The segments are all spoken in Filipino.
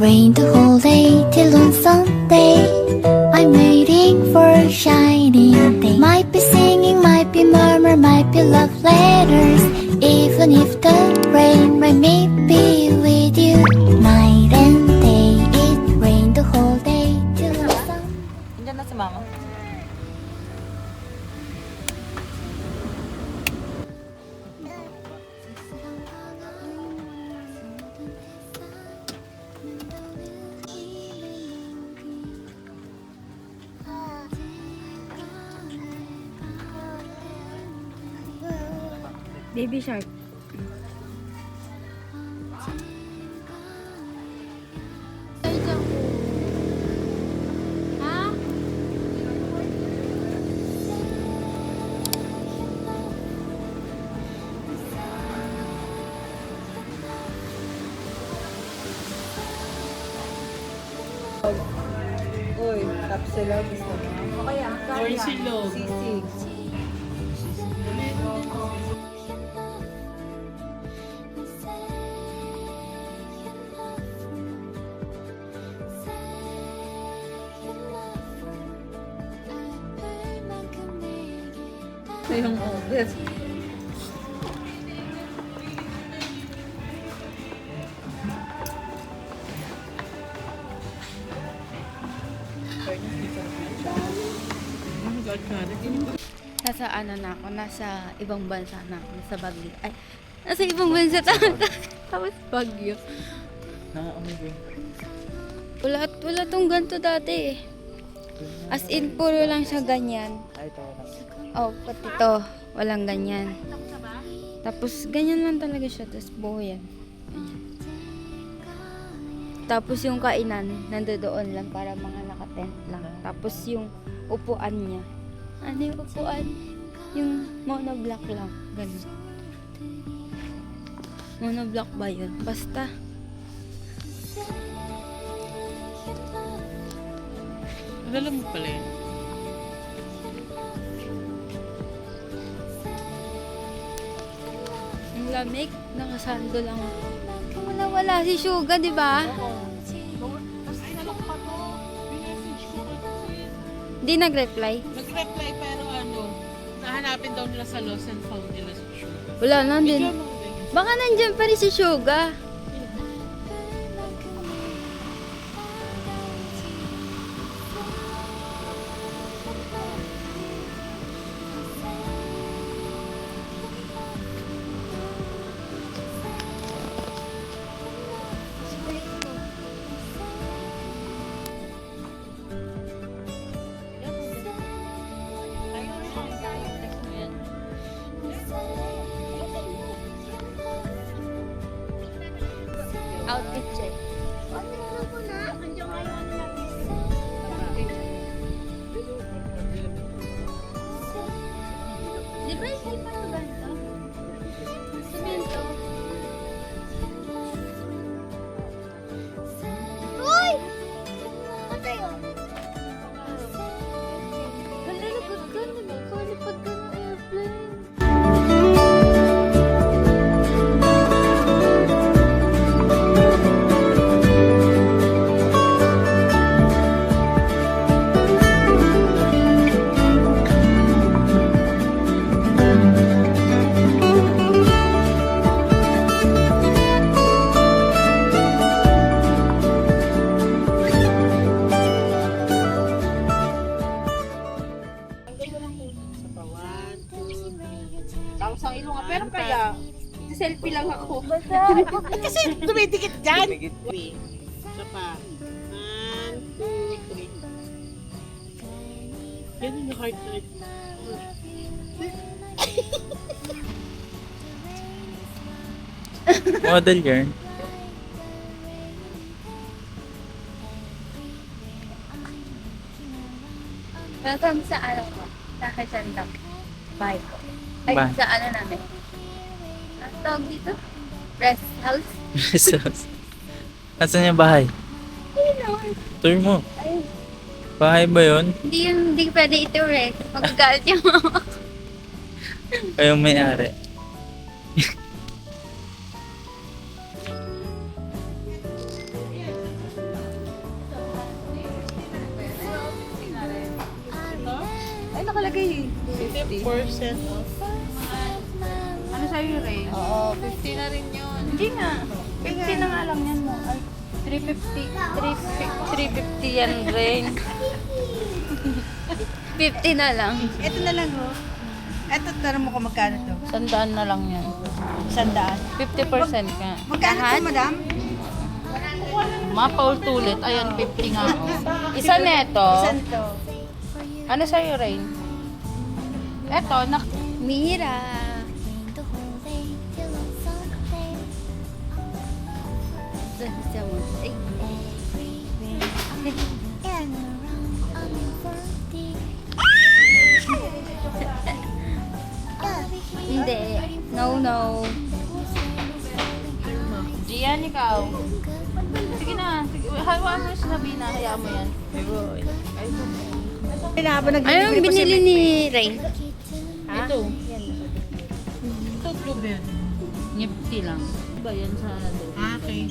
rained the whole day till on Sunday. I'm waiting for a shining day. Might be singing, might be murmur, might be love letters. Even if the rain might be with you. Night and day, it rained the whole day till on Sunday. Nandiyan na si mama. Baby shark. Ha? Uy, tapsilog gusto mo. Kaya, Or silog. Sisig. Ito yung best. Nasa ano na ako, nasa ibang bansa na ako, nasa Baguio. Ay, nasa ibang bansa tapos Baguio. Wala tong ganito dati eh. As in, puro lang siya ganyan. Oh, pati to, walang ganyan. Tapos, ganyan lang talaga siya, tapos buo yan. Ganyan. Tapos yung kainan, nandoon lang para mga nakatent lang. Tapos yung upuan niya. Ano yung upuan? Yung monoblock lang. Ganun. Monoblock ba yun? Basta. Alam mo pala yun. Ang lamig, nakasando lang ako. Wala si Suga, di ba? Hindi nag-reply. Nag-reply pero ano, nahanapin daw nila sa lost and found nila sa show. Wala na din. Bigyan mo din. Baka nandyan pa rin si Suga. Outfit check. Di ba hindi pa ito ganito? Semento. Uy! Patay oh! Nalalapag ka na. Nakalipad ka ng airplane. Tapos ang ilong nga, pero kaya, selfie lang ako. Kasi dumidikit dyan. Isa pa. 1, 2, 3. Yan yung heart rate. Model yarn. Welcome sa ano ko. Sa Hacienda. Bahay ko. Ay, Bahay. sa ano namin. Ang tawag dito? Rest house? Nasaan yung bahay? Ayun naman. Tour mo. Ayun. Bahay ba yun? Hindi pwede ito eh. Magagalit yung mama. Kayong may-ari. nakalagay? 50% off. Ano sa'yo, Ray? Oo, 50 na rin yun. Hindi nga. 50 na nga lang yan mo. Ay, 350 yan, Ray. 50 na lang. Ito na lang, oh. Ito, tara mo kung magkano to. 100 na lang yan. 100. 50% ka. Magkano to, madam? Mapaul tulit. Ayan, 50 nga. Oh. Isa neto. Isan to. Ano sa'yo, Rain? Eto, Mira. The whole day till on Sunday. Sa mo. Ay, Everywhere and around I'm in for the hindi. No. Gian, ikaw. Sige na. Sige. Hayaan mo na sinabi na. Hayaan mo yan. Ano binili ni Rain? Ito. Ito, blueberry. Ngipti lang. Ba yan sa ano? Okay.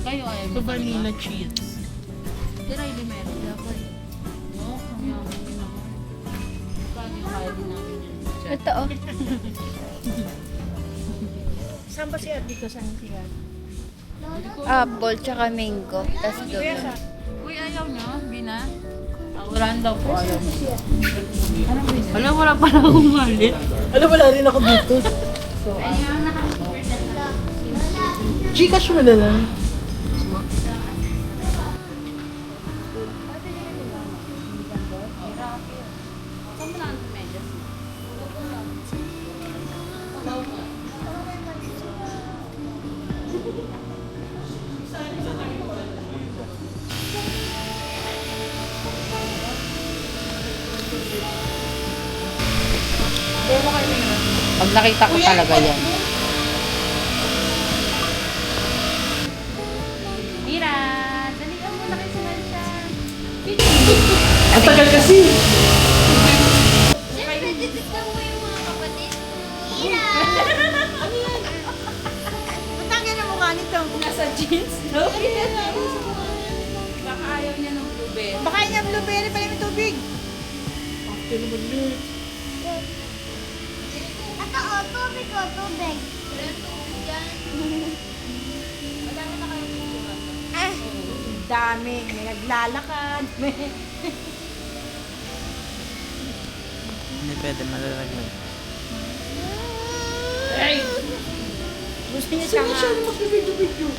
Kayo ayaw Ito, vanilla cheese. Si Riley meron. Dapat. No, ang yaman din ako. Kaya kaya din namin yan. Ito oh. Saan ba si Ate ko? Saan siya? Apple tsaka mango. Tapos doon. Uy, ayaw nyo? Bina? Wala daw po ayaw. Wala pala akong malit. Alam, wala rin ako dito. Gcash mo na lang. Pag nakita ko talaga yan. Mira, dali ka muna kay Sinalsya. Ang tagal kasi. Siyempre, titignan mo yung mga kapatid. Matangin na mukha nito. Nasa jeans, no? Baka ayaw niya ng blueberry. Baka niya blueberry pala may tubig. After naman yun. Ito, oh, tubig, oh, tubig. Dami. May naglalakad. May... Hindi pwede malalaglag. Gusto niya siya nga. Magbibidyo-bidyo.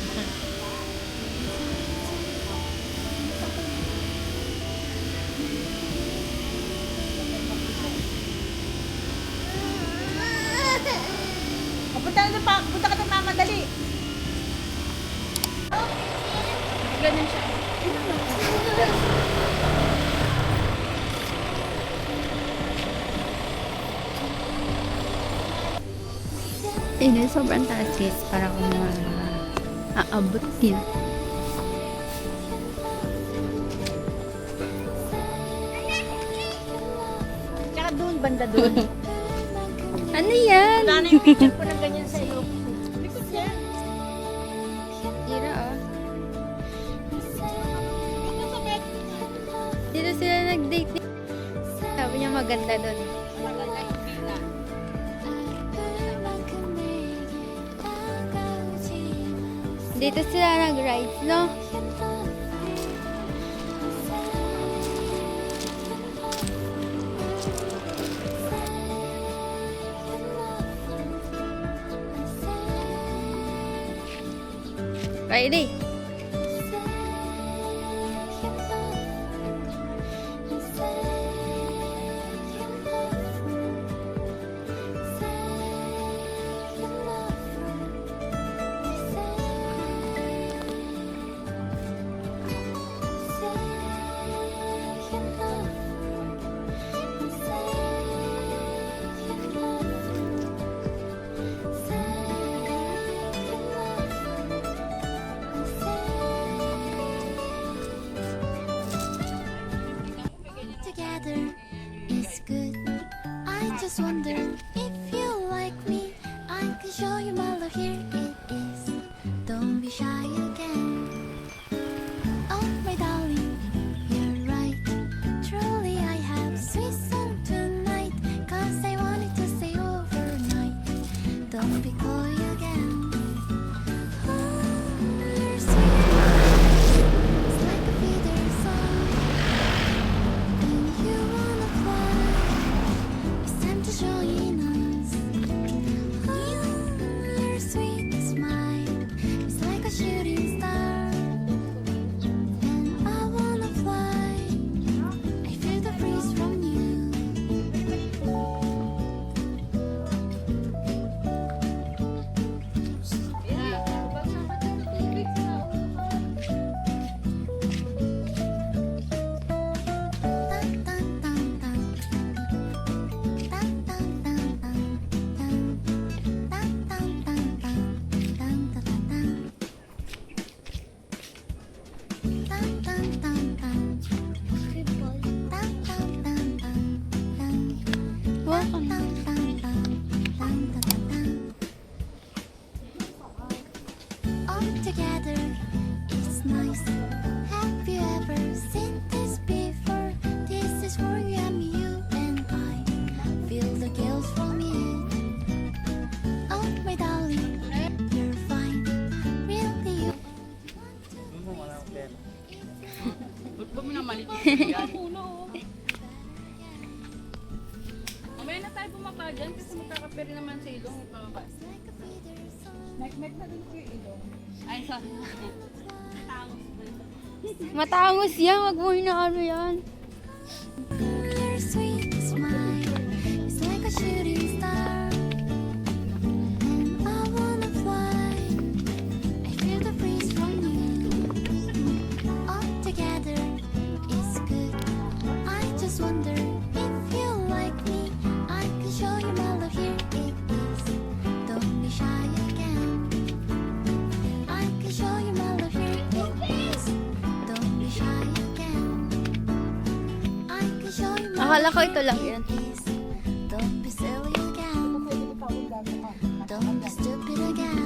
Punta ka ng mama, dali. Ganun siya. Ini sobrang taas guys para kung aabot din. Tsaka doon, banda doon. Ano yan? Wala na yung picture ko ng ganyan sa iyo. Likod yan. Tira oh. Dito sila nag-date. Sabi niya maganda doon. Dito sila nag-rides, no? Riley. shooting star, and I wanna fly. I feel the breeze from you. Tan, tan, tan, tan. Tan, tan, tan, tan, tan. Tan, tan, tan, tan. Tan, tan, tan, tan. Tan, tan, tan, tan. Tan, tan, tan, tan. Tan. Wow, Tan, tan, tan, tan. Tan, tan, tan, tan. All together, it's nice. Have you ever seen this before? This is for you and you and I. Feel the gills from it. Oh, my darling, you're fine. Really, you. Ba't mo na maliit yan? Mamaya na tayo bumaba dyan kasi magkakapiri naman sa ilong. Pababa. Mek na din ko yung ilong. Ay, sa... matangos yan. Wag mo inaano yan. Your sweet smile is like a shooting star, and I wanna fly. I feel the breeze from you. All together is good. I just wonder if you like me. I can show you my love. Here it is. Don't be shy again. I can show you my love. Here it is. Don't be shy again. I can show you my Akala ko ito lang yan. Don't be silly again. Don't be stupid again.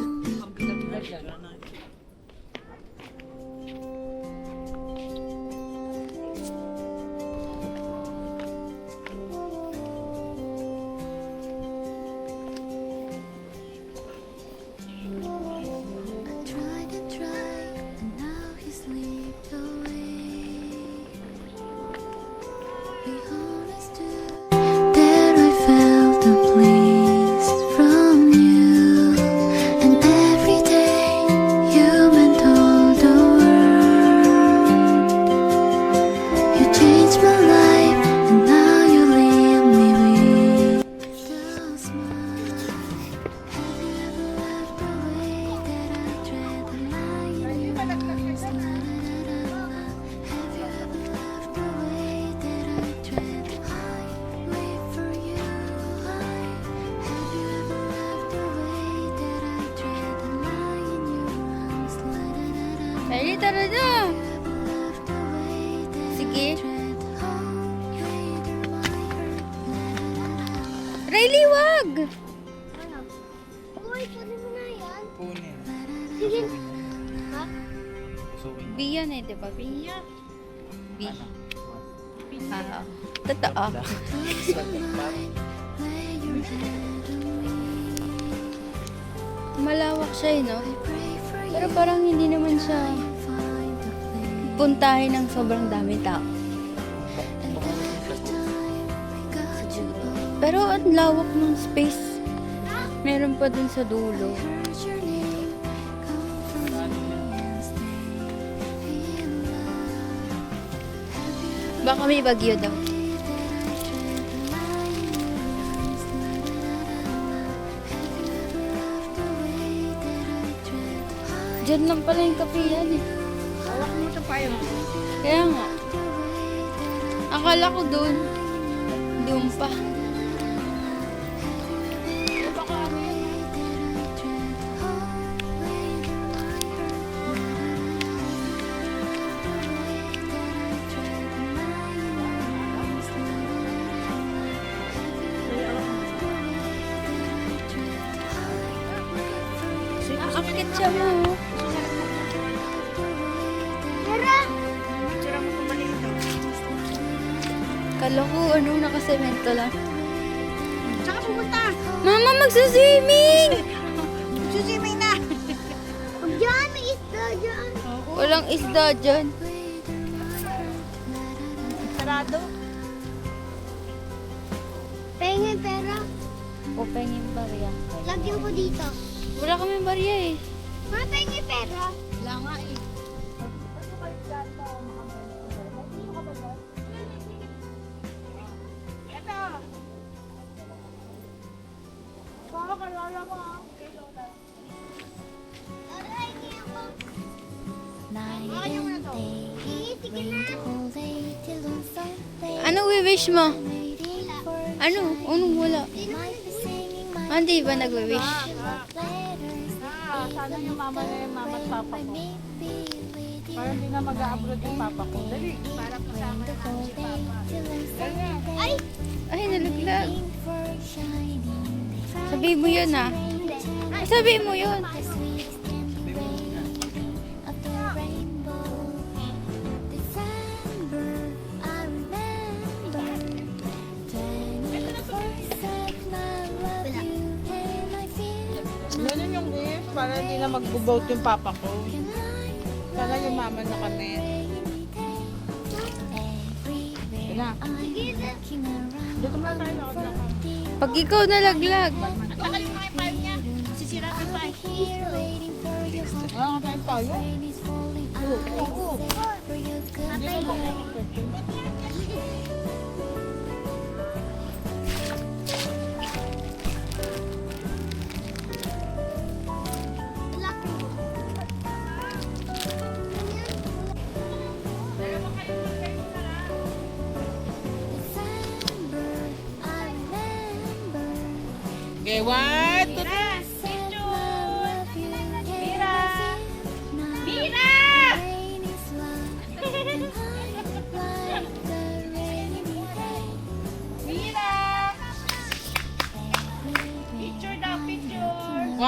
I tried and tried, and now he slipped away. Be honest that I felt a please from you, and every day you meant all the world. You changed my life, and now you leave me with a smile. Have you ever left the way that I tread the line in your arms? Have you ever left the way that I tread? I wait for you. Have you ever left the way that I tread the line in your arms? Ay, tara na. Left the way that Sige. tread. Oh, later my hurt. Riley, wag! Uy, pwede mo na yan. Punin. Sige. Ha? Susukin. B yan eh, di ba? B. B. Ah, totoo. Malawak siya eh, no? Pero parang hindi naman siya puntahin ng sobrang dami tao. Pero ang lawak ng space. Meron pa dun sa dulo. Baka may bagyo daw. Diyan lang pala yung kapihan eh. Hawak mo ito pa yun. Kaya nga. Akala ko doon. Doon pa. Akit siya mo. Tira mo ito maliit. Kala ko ano, nakasemento lang. Saan ka pupunta? Mama, magsaswimming! Susiming na. Diyan, may isda dyan. Walang isda dyan. Sarado. Pengen pera. Open yung barya. Lagyan ko dito. Wala kaming barya eh. Matay niya pera. Wala nga eh. Ito. Baka kalala mo ah. Night and day, rain the whole day till on Sunday. Ano wish mo? Waiting for Ano? Anong wala? might be singing, might Ah, di ba nagwi-wish? letters. Sana yung mama na yung mama at papa ko. Para hindi na mag-a-abroad yung papa ko. Dali. Para kasama The na whole si day papa. till on Sunday. Ay, nalaglag. Waiting for a shining day. Sabi mo yun ah. Ay, sabi mo yun. The sweet and rain of the rainbow. December, I remember. 24/7, I love you and I feel Ganun yung wish. Para hindi na mag-vote yung papa ko. like Sana yung mama na kami. rainy day. Everywhere Na. I'm looking around, Dito muna tayo na ako. Pag ikaw nalaglag. here waiting for you. Wala ka tayong tayo. Rain is falling, I say for you good night. December, I remember. Okay, one, two, Said I love you, Mira! Mira! Rain is like the rainy day. Mira! Picture daw, picture. 1,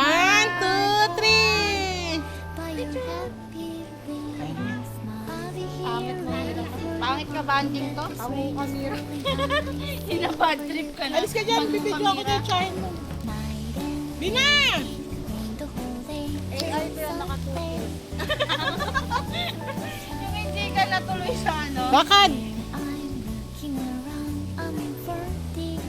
2, 3! By your happy little smile. I'll be here waiting for Pangit ka banding to? Ako kamira. Hinabad trip ka na. Alis ka dyan, bibidyo ako ng chain mo. night and Bina! rain the whole day. Ay, kaya nakatulog. Yung hindi ka natuloy sa ano. Bakad! I'm looking around, I'm in for deep.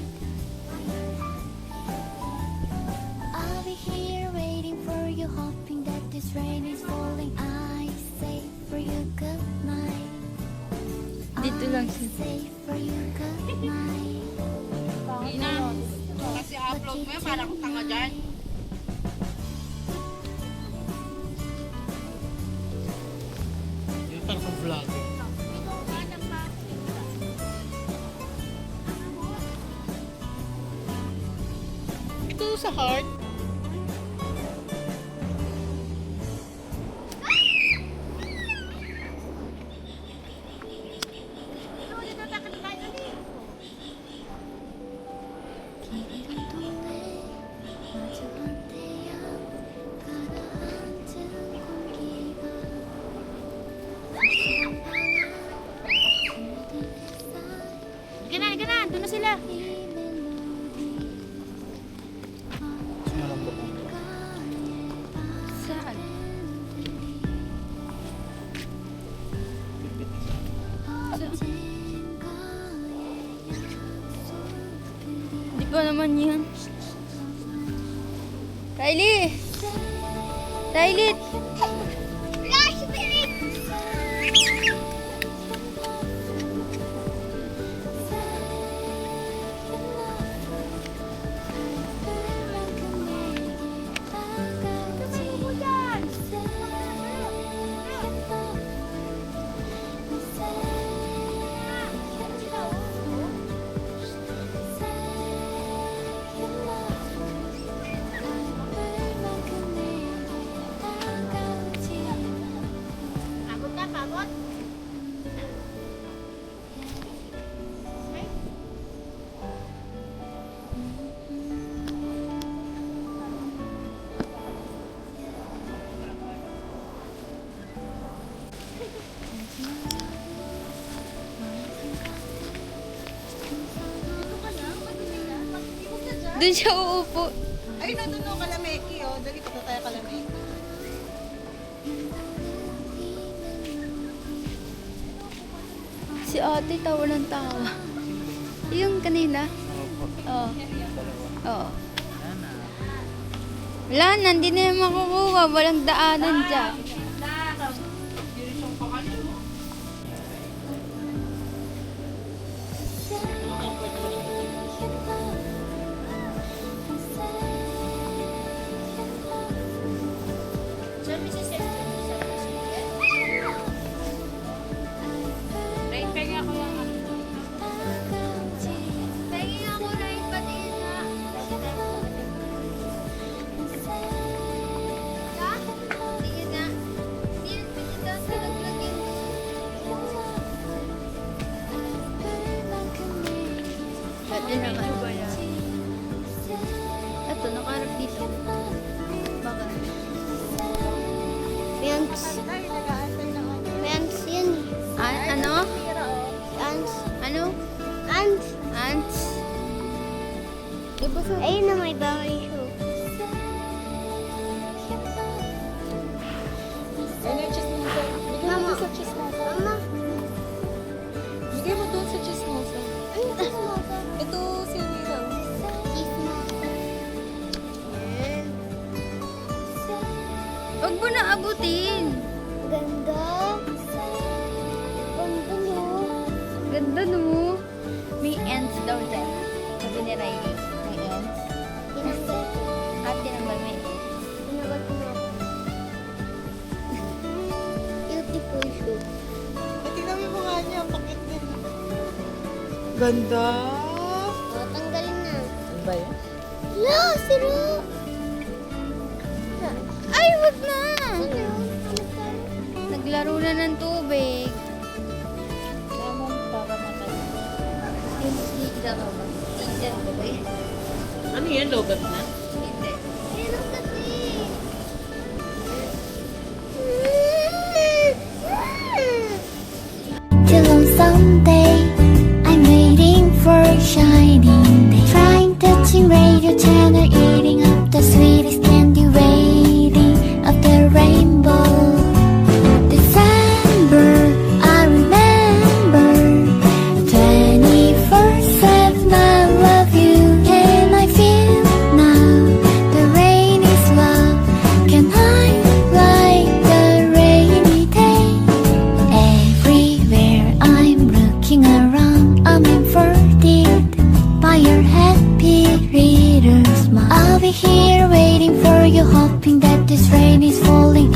I'll be here waiting for you, hoping that this rain is falling. I say for you good night. Dito lang I siya. say for you good night. Ina. Kasi upload mo yan, parang tanga dyan. Yung parang vlog. Ito sa heart. 길을 통해 마주한 태양 가라앉은 공기가 푸른 바람 든 햇살 Halika na, doon na sila. 이 멜로디 Saan? Di ko naman yan. Kylie! Kylie! Pagod ka, pagod. Doon siya uupo. Ay, natuto kalameki, oh. Dali ko tayo kalameki. Si ate tawa ng tawa. Yung kanina? Oo. Oo. Wala na, hindi na yung makukuha. Walang daanan dyan. Dahil pengen ako lang. Pagin ako na yung pati na. Sige na. Hindi yung pinita sa naglagyan. Ito naman. Ito, nakarap dito. Bakit? Pants. Pants yan. Ano? Ants. Ano? Ants. Ants? Ayun na may bawal shoe. Ayun yung chismosa. Bigay mo doon sa chismosa. Mama. Bigay mo doon sa chismosa. Ano chismosa? Ito si Nira. Chismosa. Huwag mo na abutin. Ganda. Ganda mo. Ganda no. May ants daw dyan. Sabi ni Riley. May ants. Pinagod. Ate naman may ants. Pinagod mo ako. Beautiful shoe. Tingnan mo nga niya. Pakit din. Ganda. O, tanggalin na. Ano ba yan? La, siro. Ay, wag na! Ano? Naglaro na ng tubig. Lemon para matay. Teacher ba? Teacher ba ba yan? Ano yan? Logat na? Hindi. Sino kasi? Till on someday, I'm waiting for a shining day. Trying touching radio channel, eating up the sweetest candy, waiting of the rainbow. December, I remember 24/7, I love you. Can I feel now the rain is love? Can I like the rainy day? Everywhere I'm looking around, I'm inverted by your happy reader smile. I'll be here waiting for you, hoping that this rain is falling.